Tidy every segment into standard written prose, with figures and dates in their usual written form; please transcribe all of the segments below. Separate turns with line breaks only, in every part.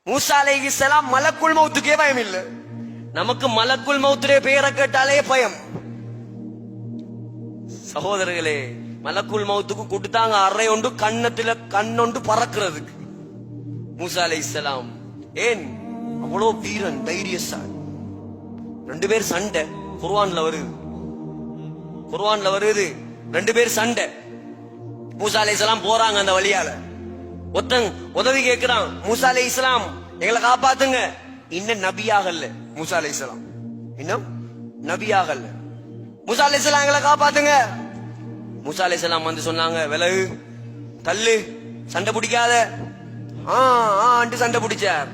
மூசா அலைஹிஸ்ஸலாம் மலக்குல் மௌத்துக்கே பயம் இல்லை. நமக்கு மலக்குல் மௌத்துடைய பெயரை கேட்டாலே பயம். சகோதரர்களே, மலக்குல் மௌத்துக்கு கொடுத்தாங்க அறை ஒன்று கண்ணத்துல கண்ணொண்டு பறக்கிறதுக்கு. மூசா அலைஹிஸ்ஸலாம் ஏன் அவ்வளோ வீரன் தைரியசாலி. 2 பேர் சண்டை குர்ஆன்ல வருது. 2 பேர் சண்டை. மூசா அலைஹிஸ்ஸலாம் போறாங்க அந்த வழியால. ஒருத்தன் உதவி கேட்கிறான், மூசா அலைஹிஸ்ஸலாம் எங்களை காப்பாத்துங்க. இன்னும் நபியாகல்ல மூசா அலைஹிஸ்ஸலாம், இன்னும் நபியாகல்ல. மூசா அலைஹிஸ்ஸலாம் எங்களை காப்பாத்துங்க. மூசா அலைஹிஸ்ஸலாம் வந்து சொன்னாங்க, விலகு, தள்ளு, சண்டை பிடிக்காத. சண்டை பிடிச்சார்.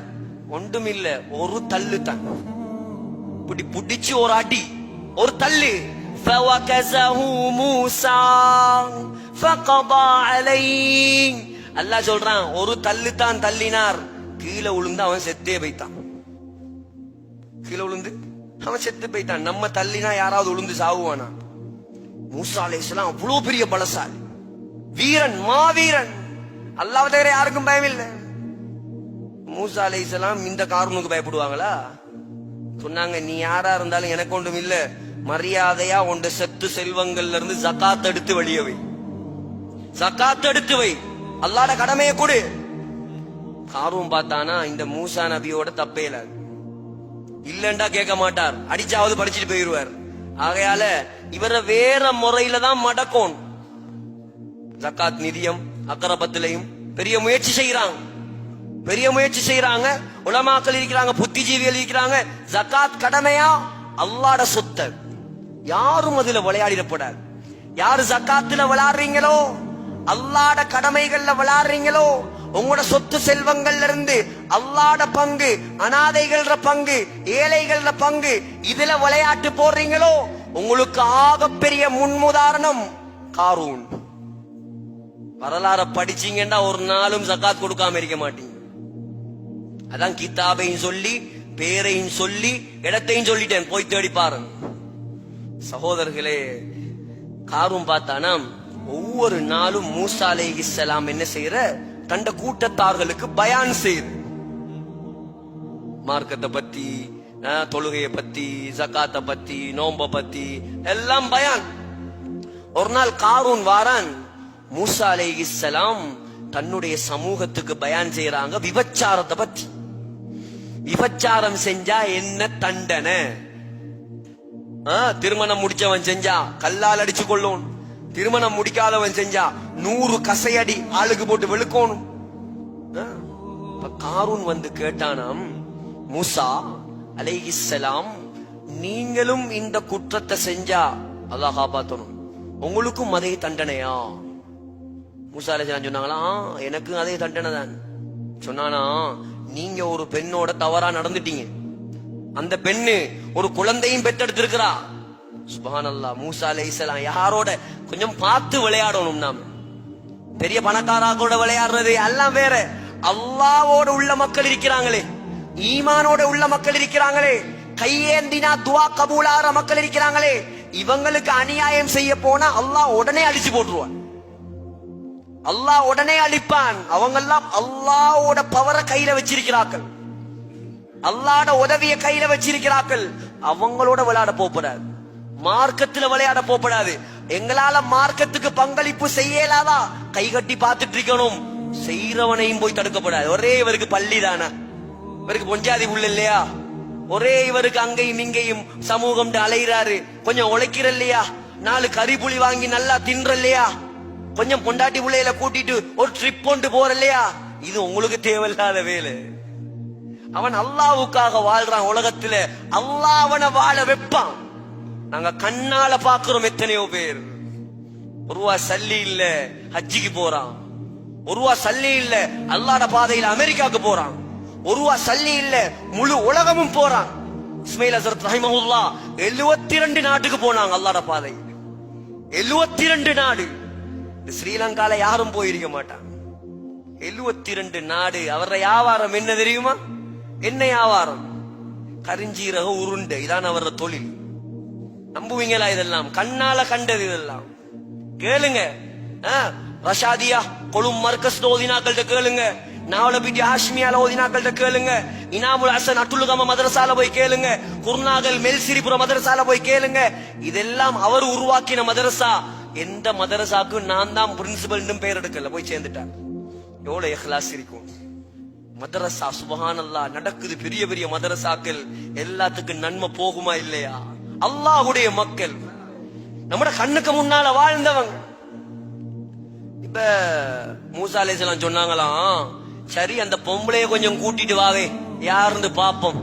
ஒன்றும் இல்ல, ஒரு தள்ளு தான். பிடிச்சு ஒரு அடி, ஒரு தள்ளு. فَوَكَزَهُ مُوسَى فَقَضَى عَلَيْهِ. அல்லாஹ் சொல்றான், ஒரு தள்ளு தான் தள்ளினார். கீழே விழுந்து அவன் செத்தே போய்த்தான். கீழே விழுந்து அவன் செத்து போய்த்தான். நம்ம தள்ளினா யாராவது விழுந்து சாவுவானா? மூசா அலைஹிஸ்ஸலாம் அவ்வளவு பெரிய பலசாலி, வீரன், மாவீரன். அல்லாஹ் தவிர யாருக்கும் பயம் இல்லை. மூசா அலைஹிஸ்ஸலாம் இந்த காரூனுக்கு பயப்படுவாங்களா? சொன்னாங்க, நீ யாரா இருந்தாலும் எனக்கு ஒன்றும் இல்ல, மரியாதையா உண்ட செத்து செல்வங்கள்ல இருந்து ஜகாத் எடுத்து வெளியவை, ஜகாத் எடுத்து வை, அல்லாஹ்ட கடமையை கொடு. காரூன் பார்த்தானா இந்த மூசா நபியோட தப்பே இல்லண்டா கேட்க மாட்டார், அடிச்சாவது படிச்சுட்டு போயிருவார். ஆகையால இவரை வேற முறையில தான் மடக்கும். ஜகாத் நிதியம் அக்கரபத்திலையும் பெரிய முயற்சி செய்யறாங்க. உலமாக்கள் இருக்கிறாங்க, புத்திஜீவிகள் இருக்கிறாங்க. ஜகாத் கடமையா அல்லாஹ்ட சொத்து, யாரும் அதுல விளையாடிடப்படாது. யாரு ஜகாத்துல விளையாடுறீங்களோ, அல்லாஹ்ட கடமைகள்ல விளையாடுறீங்களோ, உங்களோட சொத்து செல்வங்கள்ல இருந்து அல்லாஹ்ட பங்கு, அனாதைகள பங்கு, ஏழைகள பங்கு, இதுல விளையாட்டு போடுறீங்களோ, உங்களுக்கு ஆகப்பெரிய முன்முதாரணம் காரூன். வரலாற படிச்சீங்கன்னா ஒரு நாளும் ஜகாத் கொடுக்காம இருக்க மாட்டீங்க. அதான் கிதாபையும் சொல்லி, பேரையும் சொல்லி, இடத்தையும் சொல்லிட்டேன், போய் தேடி பாருங்க. சகோதரர்களே, காரூன் பார்த்தானா ஒவ்வொரு நாளும் மூசா அலைஹிஸ்ஸலாம் என்ன செய்யற, தண்ட கூட்டத்தார்களுக்கு பயான் செய்யுது. மார்க்கத்தை பத்தி, தொழுகையை பத்தி, ஜகாத்தை பத்தி, நோம்ப பத்தி எல்லாம் பயான். ஒரு நாள் காரூன் வாரான். மூசா அலைஹிஸ்ஸலாம் தன்னுடைய சமூகத்துக்கு பயான் செய்யறாங்க விபச்சாரத்தை பத்தி. விபச்சாரம் செஞ்சா என்ன தண்டனை? திருமணம் முடிச்சவன் செஞ்சா கல்லால் அடிச்சு கொள்ளணும், திருமணம் முடிக்காதவன் செஞ்சா 100 கசையடி ஆளுக்கு போட்டு வெளுக்கணும். காரூன் வந்து கேட்டானாம், மூசா அலைஹிஸ்ஸலாம் நீங்களும் இந்த குற்றத்தை செஞ்சா அல்லாஹ் காப்பாத்தணும், உங்களுக்கும் அதே தண்டனையா? மூசா அலைஹிஸ்ஸலாம் சொன்னாங்களா, எனக்கு அதே தண்டனை தான். சொன்னானா, நீங்க ஒரு பெண்ணோட தவறா நடந்துட்டீங்க, அந்த பெண்ணு ஒரு குழந்தையும் பெற்றெடுத்திருக்கிறா. சுப்ஹானல்லாஹ். மூசா அலைஹிஸ்ஸலாம் யாரோட கொஞ்சம் பார்த்து விளையாடணும். நாம் பெரிய பணக்காராக்களோட விளையாடுறது எல்லாம் வேற. அல்லாஹ்வோட உள்ள மக்கள் இருக்கிறாங்களே, ஈமானோட உள்ள மக்கள் இருக்கிறாங்களே, கையேந்தினா துவா கபூலாற மக்கள் இருக்கிறாங்களே, இவங்களுக்கு அநியாயம் செய்ய போனா அல்லாஹ் உடனே அடிச்சு போட்டுருவான். அல்லாஹ் உடனே அழிப்பான். அவங்க எல்லாம் அல்லாஹ்வோட பவரை கையில வச்சிருக்கிறார்கள், அல்லாஹ்வோட உதவிய கையில வச்சிருக்கிறார்கள். அவங்களோட விளையாட போகப்படாது, மார்க்கத்துல விளையாட போகப்படாது. எங்களால மார்க்கத்துக்கு பங்களிப்பு செய்யலாதா, கை கட்டி பார்த்துட்டு இருக்கணும். செய்யறவனையும் போய் தடுக்கப்படாது. ஒரே இவருக்கு பள்ளி தானே, இவருக்கு பொஞ்சாதி உள்ள இல்லையா, ஒரே இவருக்கு அங்கேயும் இங்கேயும் சமூகம் அலைகிறாரு, கொஞ்சம் உழைக்கிற இல்லையா, 4 கறிப்புளி வாங்கி நல்லா தின்ற இல்லையா, கொஞ்சம் பொண்டாட்டி பிள்ளையில கூட்டிட்டு ஒரு ட்ரிப் கொண்டு போற இல்லையா, இது உங்களுக்கு தேவையில்லாத வேலை. அவன் அல்லாஹ்வுக்காக வாழ்றான். உலகத்துல அல்லாஹ் அவனை வாழ வைப்பான். நாங்க கண்ணால பாக்குறோம் எத்தனையோ பேர் 1 ரூபா சல்லி இல்ல ஹஜ்ஜிக்கு போறான், 1 ரூபா சல்லி இல்ல அல்லாஹ்ட பாதையில அமெரிக்காவுக்கு போறான், 1 ரூபா சல்லி இல்ல முழு உலகமும் போறான். இஸ்மாயில் ஹஸரத் ரஹிமஹுல்லாஹ் 72 நாட்டுக்கு போனாங்க அல்லாஹ்ட பாதையில். 72 நாடு. ஸ்ரீலங்கால யாரும் போயிருக்க மாட்டாங்க. 72 நாடு. அவர வியாபாரம் என்ன தெரியுமா? என்ன வியாபாரம்? கரிஞ்சீரக உருண்டை. இதான் அவர தொழில். நம்புவீங்களா? இதெல்லாம் கண்ணால கண்டது. இதெல்லாம் கேளுங்க. ரஷாதியா கொழும் மர்கஸ் தோதினாக்கள்கிட்ட கேளுங்க. நாவலபிட்டி ஹாஷ்மியால ஓதினாக்கள்கிட்ட கேளுங்க, இனாமுல் ஹசன் அட்டுலுகம மதரசால போய் கேளுங்க, குர்நாகல் மெல்சிரிபுர மதரசால போய் கேளுங்க. இதெல்லாம் அவர் உருவாக்கின மதரசா. எந்த மதரசாக்கு நான் தான் பிரின்சிபல் பேர் எடுக்கல, போய் சேர்ந்துட்டார். எவ்வளவு இஹ்லாஸ் இருக்கும். மதரசா சுபஹானல்லாஹ் நடக்குது. பெரிய பெரிய மதரசாக்கள் எல்லாத்துக்கும் நன்மை போகுமா இல்லையா? அல்லாஹ்வுடைய மக்கள் நம்மட கண்ணுக்கு முன்னால வாழ்ந்தவங்க. இப்ப மூசா அலைஹிஸ்ஸலாம் சொன்னாங்களாம், சரி அந்த பொம்பளைய கொஞ்சம் கூட்டிட்டு வாவே, யாருன்னு பாப்போம்.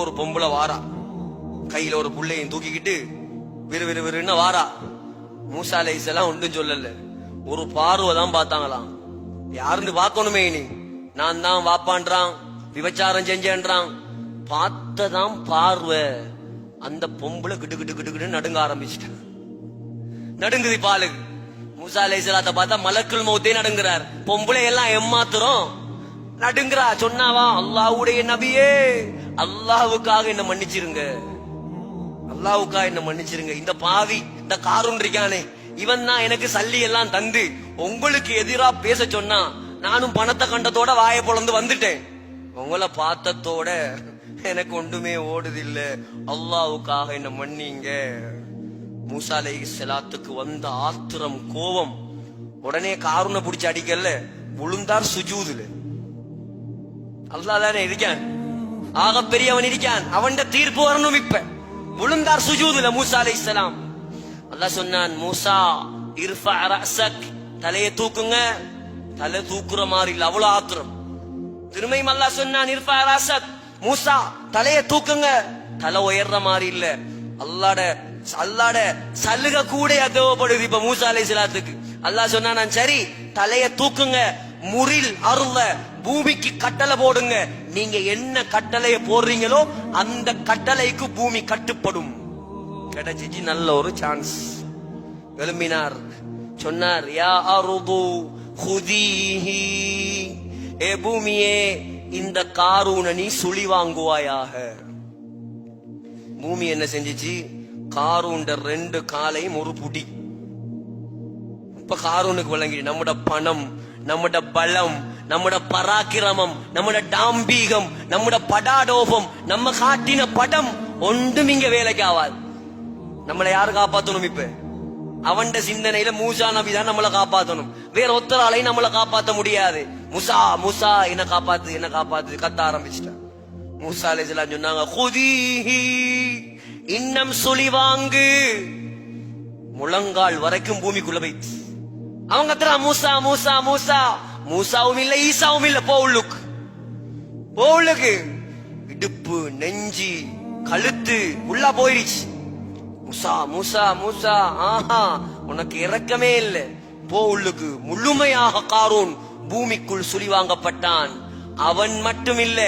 ஒரு பொம்பளை வாரா, கையில ஒரு புள்ளையும் தூக்கிக்கிட்டு விறுவிறுன்னு வாரா. மூசா அலைஹிஸ்ஸலாம் ஒன்றும் சொல்லல, ஒரு பார்வை தான் பார்த்தாங்களாம். யாருன்னு பார்க்கணுமே, நீ நான் தான் வாப்பான்றான், விபச்சாரம் செஞ்சேன்றான். பார்த்ததான் பார்வை. அந்த பொம்பளை கிட்டு கிட்டு கிட்டு கிட்டு நடுங்க ஆரம்பிச்சுட்டான். நடுங்குது பாலு. மூசா அலைஹிஸ்ஸலாத்தை பார்த்தா மலக்குல் மௌத்தே நடுங்குறார். பொம்பளை எல்லாம் ஏமாத்துறோம், நடுங்குறா. சொன்னாவா, அல்லாஹ்வுடைய நபியே, அல்லாஹ்வுக்காக என்ன மன்னிச்சிருங்க, அல்லாஹ்வுக்காக என்ன மன்னிச்சிருங்க. இந்த பாவி, இந்த காரூன் இருக்கானே, இவன் தான் எனக்கு சல்லி எல்லாம் தந்து உங்களுக்கு எதிரா பேச சொன்னா, நானும் பணத்தை கண்டதோட வாயை பொழந்து வந்துட்டேன். உங்களை பார்த்ததோட எனக்கு ஒன்றுமே ஓடுதில்ல, அல்லாஹ்வுக்காக என்ன மன்னிங்க. மூசா அலைஹிஸ்ஸலாத்துக்கு வந்த ஆத்திரம், கோபம். உடனே காரூனை பிடிச்சு அடிக்கல, விழுந்தார் சுஜூதுல. அல்லாஹ் தானே இருக்கான், ஆக பெரியவன் இருக்கான், அவன் தீர்ப்பு வரணும். இப்ப விழுந்தார் சுஜூதுல மூசா அலைஹிஸ்ஸலாம். அல்லாஹ் சொன்னான், மூசா இர்ஃபா ரஅஸக், தலையை தூக்குங்க. தலை தூக்குற மாதிரி இல்ல, அவ்வளவு ஆத்திரம். திருமையும் அல்லாஹ் சொன்னான், இர்ஃபா ரஅஸக், மூசா தலையை தூக்குங்க. தலை உயர்ற மாதிரி இல்ல, அல்லாட சலுகை கூட தேவைப்படுது இப்ப மூசா அலைஹிஸ்ஸலாத்துக்கு. அல்லாஹ் சொன்னான், சரி தலையை தூக்குங்க, முரில் அருள பூமிக்கு கட்டளை போடுங்க. நீங்க என்ன கட்டளையை போடுறீங்களோ அந்த கட்டளைக்கு பூமி கட்டுப்படும். கிடைச்சிச்சு நல்ல ஒரு சான்ஸ். எழும்பினார், சொன்னார், யா அருது குதீஹி, ஏ பூமியே, இந்த காரூனை நீ சுழி வாங்குவாயாக. பூமி என்ன செஞ்சிச்சு, காரூண்ட 2 காலையும் ஒரு புடி. இப்ப காரூனுக்கு விளங்கிடு, நம்மட பணம், நம்மட பலம், நம்மட பராக்கிரமம், நம்மட டாம்பீகம், நம்மட படாடோபம், நம்ம காட்டின படம் ஒன்றும் இங்க வேலைக்கு ஆவாது. நம்மளை யாரு காப்பாத்தணும்? இப்ப அவன் சிந்தனையில மூசா நபி தான் நம்மளை காப்பாத்தணும், வேற ஒத்தராலையும் நம்மளை காப்பாத்த முடியாது. முசா முசா என்ன காப்பாத்து, என்ன காப்பாத்து கத்த ஆரம்பிச்சிட்டான். மூசா அலைஹிஸ்ஸலாம் சொன்னாங்க, குதீஹி, இன்னம் சுழி வாங்கு. முழங்கால் வரைக்கும் பூமிக்குள்ள போயிடுச்சு. அவங்க கத்துறா, மூசா மூசா மூசா. மூசாவும் இல்ல, ஈசாவும் இல்ல, போ உள்ளுக்கு, போ உள்ளுக்கு. இடுப்பு, நெஞ்சி, கழுத்து உள்ளா போயிடுச்சு. மூசா மூசா மூசா, ஆஹா உனக்கு இரக்கமே இல்ல, போ உள்ளுக்கு. முழுமையாக காரூன் பூமிக்குள் சுழி வாங்கப்பட்டான். அவன் மட்டும் இல்ல,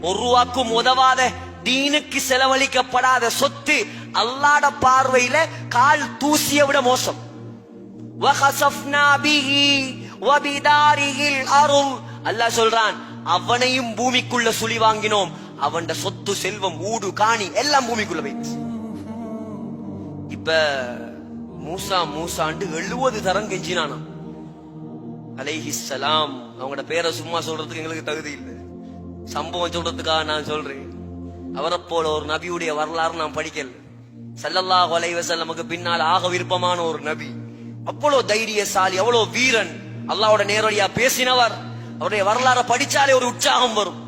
ஒரு வாக்கும் உதவாத, தீனுக்கு செலவழிக்கப்படாத சொத்து அல்லாஹ்வுடைய பார்வையில கால் தூசியை விட மோசம். அல்லாஹ் சொல்றான், அவனையும் பூமிக்குள்ள சுழி வாங்கினோம். அவன் சொத்து, செல்வம், ஊடு, காணி எல்லாம் பூமிக்குள்ள போயிடுச்சு. இப்ப மூசா மூசாண்டு 70 தரம் கெஞ்சினானா அலைஹிஸ்ஸலாம். அவங்களோட பேரை சும்மா சொல்றதுக்கு எங்களுக்கு தகுதி இல்லை, சம்பவம் சொல்றதுக்காக நான் சொல்றேன். அவரை போல ஒரு நபியுடைய வரலாறு நான் படிக்கல. ஸல்லல்லாஹு அலைஹி வஸல்லமுக்கு பின்னால் ஆக விருப்பமான ஒரு நபி, அவ்வளவு தைரியசாலி, அவ்வளவு வீரன், அல்லாஹ்வோட நேரடியா பேசினவர். அவருடைய வரலாறை படிச்சாலே ஒரு உற்சாகம் வரும்.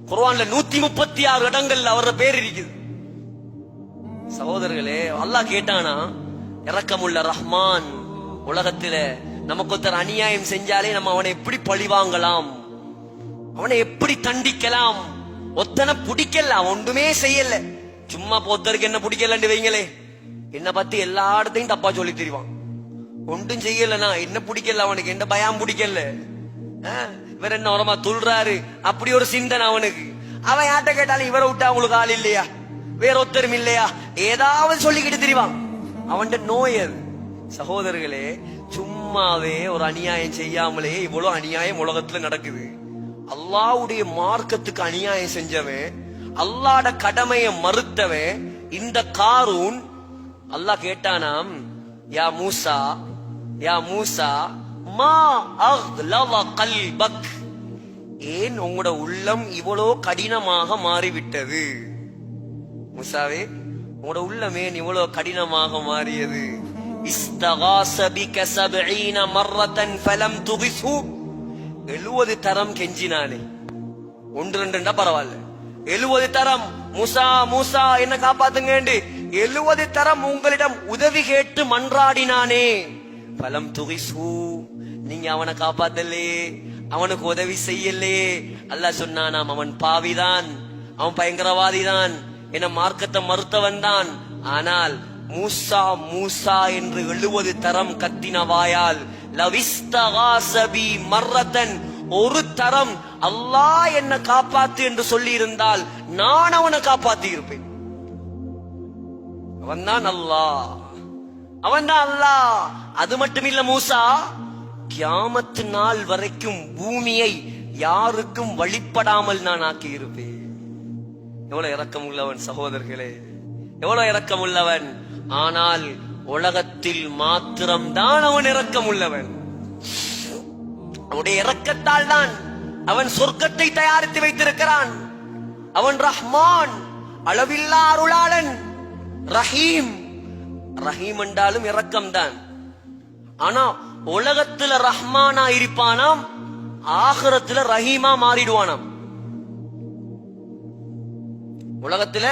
குர்ஆன்ல 136 இடங்கள்ல அவரோட பேர் இருக்குது. சகோதரர்களே, அல்லாஹ் கேட்டானா, இரக்கமுள்ள ரஹ்மான், உலகத்தில நமக்கு ஒருத்தர் அநியாயம் செஞ்சாலே நம்ம அவனை எப்படி பழி வாங்கலாம், அவனை எப்படி தண்டிக்கலாம். ஒத்தனை பிடிக்கல, ஒன்றுமே செய்யல, சும்மா பொத்தருக்கு என்ன பிடிக்கலன்னு வைங்களே, என்ன பத்தி எல்லா இடத்தையும் தப்பா சொல்லி தெரிவான். ஒன்றும் செய்யலனா என்ன பிடிக்கல அவனுக்கு, என்ன பயம் பிடிக்கல, இவர் என்ன உரமா துள்றாரு, அப்படி ஒரு சிந்தனை அவனுக்கு. அவன் யார்ட்ட கேட்டாலும் இவரை விட்டா அவங்களுக்கு ஆள் இல்லையா, வேற ஒத்தரும் இல்லையா, ஏதாவது சொல்லிக்கிட்டு தெரிவான். அவன் நோய் அது. சகோதரர்களே, சும்மாவே ஒரு அநியாயம் செய்யாமலே இவ்வளவு அநியாயம் உலகத்துல நடக்குது. அல்லாஹ்வுடைய மார்க்கத்துக்கு அநியாயம் செஞ்சவன், அல்லாஹ்ட கடமையை மறுத்தவன் இந்த காரூன். அல்லாஹ் கேட்டானாம், யா மூசா, யா மூசா, மா அக்லவ கல்பக், ஏன் உங்களோட உள்ளம் இவ்வளோ கடினமாக மாறிவிட்டது? மூசாவே, உங்களோட உள்ளமே இவ்வளவு கடினமாக மாறியது. இஸ்தகாஸ பிக 70 மர்ரத்தன் ஃபலம் துகிஸு. 70 தரம் கெஞ்சினானே, ஒன்று ரெண்டுண்டா பரவாயில்ல, 70 தரம் மூசா மூசா என்ன காப்பாத்துங்க 70 தரம் உங்களிடம் உதவி கேட்டு மன்றாடினானே. ஃபலம் துகிஸு, நீங்க அவனை காப்பாத்தலே, அவனுக்கு உதவி செய்யலே. அல்லாஹ் சொன்னானாம், அவன் பாவிதான், அவன் பயங்கரவாதிதான், என மார்க்கத்தை மறுத்தவன் தான். ஆனால் மூசா மூசா என்று 70 தரம் கத்தின வாயால் லவிஸ்தகாஸபி மர்ரத்தன், ஒரு தரம் அல்லாஹ் என்ன காப்பாத்து என்று சொல்லி இருந்தால் நான் அவனை காப்பாத்தி இருப்பேன். அவன் தான் அல்லாஹ், அவன் தான் அல்லாஹ். அது மட்டுமில்ல மூசா, கியாமத்து நாள் வரைக்கும் பூமியை யாருக்கும் வழிபடாமல் நான் ஆக்கி இருப்பேன். எவ்வளவு இரக்கம் உள்ளவன் சகோதரர்களே, எவ்வளவு இரக்கம் உள்ளவன். ஆனால் உலகத்தில் மாத்திரம்தான் அவன் இரக்கம் உள்ளவன். அவனுடைய இரக்கத்தால் தான் அவன் சொர்க்கத்தை தயாரித்து வைத்திருக்கிறான். அவன் ரஹ்மான், அளவில்லா அருளாளன், ரஹீம். ரஹீம் என்றாலும் இரக்கம் தான். ஆனா உலகத்துல ரஹ்மானா இருப்பானாம், ஆகிரத்துல ரஹீமா மாறிடுவானாம். உலகத்துல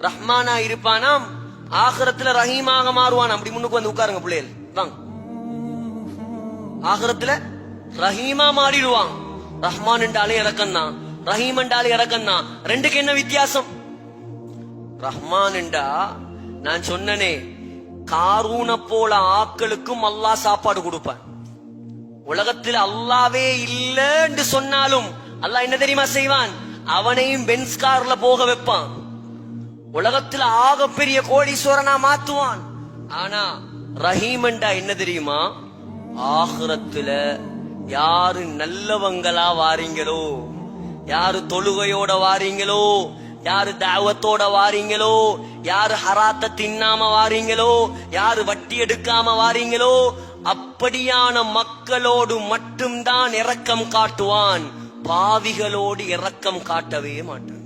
ரஹ்மானா இருப்பானாம், ஆகிரத்துல ரஹீமாக மாறுவான். அப்படி முன்னுக்கு வந்து உட்காருங்க பிள்ளைகள், வாங்க. ஆகிரத்துல ரஹீமா மாறிடுவான். ரஹ்மான் என்றாலே இறக்கம் தான், ரஹீம் என்றாலே இறக்கம் தான். ரெண்டுக்கு என்ன வித்தியாசம்? ரஹ்மான் என்றா நான் சொன்னனே, காரூன போல ஆக்களுக்கும் அல்லாஹ் சாப்பாடு கொடுப்பான். உலகத்தில் அல்லாவே இல்ல என்று சொன்னாலும் அல்லாஹ் என்ன தெரியுமா செய்வான்? அவனையும் பென்ஸ் கார்ல போக வைப்பான். உலகத்தில் ஆக பெரிய கோடீஸ்வரனா மாத்துவான். ஆனா ரஹீமண்டா என்ன தெரியுமா? ஆகிரத்துல யாரு நல்லவங்களா வாரீங்களோ, யாரு தொழுகையோட வாரீங்களோ, யாரு தாவத்தோட வாரீங்களோ, யாரு ஹராத்த தின்னாம வாரீங்களோ, யாரு வட்டி எடுக்காம வாரீங்களோ, அப்படியான மக்களோடு மட்டும்தான் இரக்கம் காட்டுவான். பாவிகளோடு இரக்கம் காட்டவே மாட்டான்.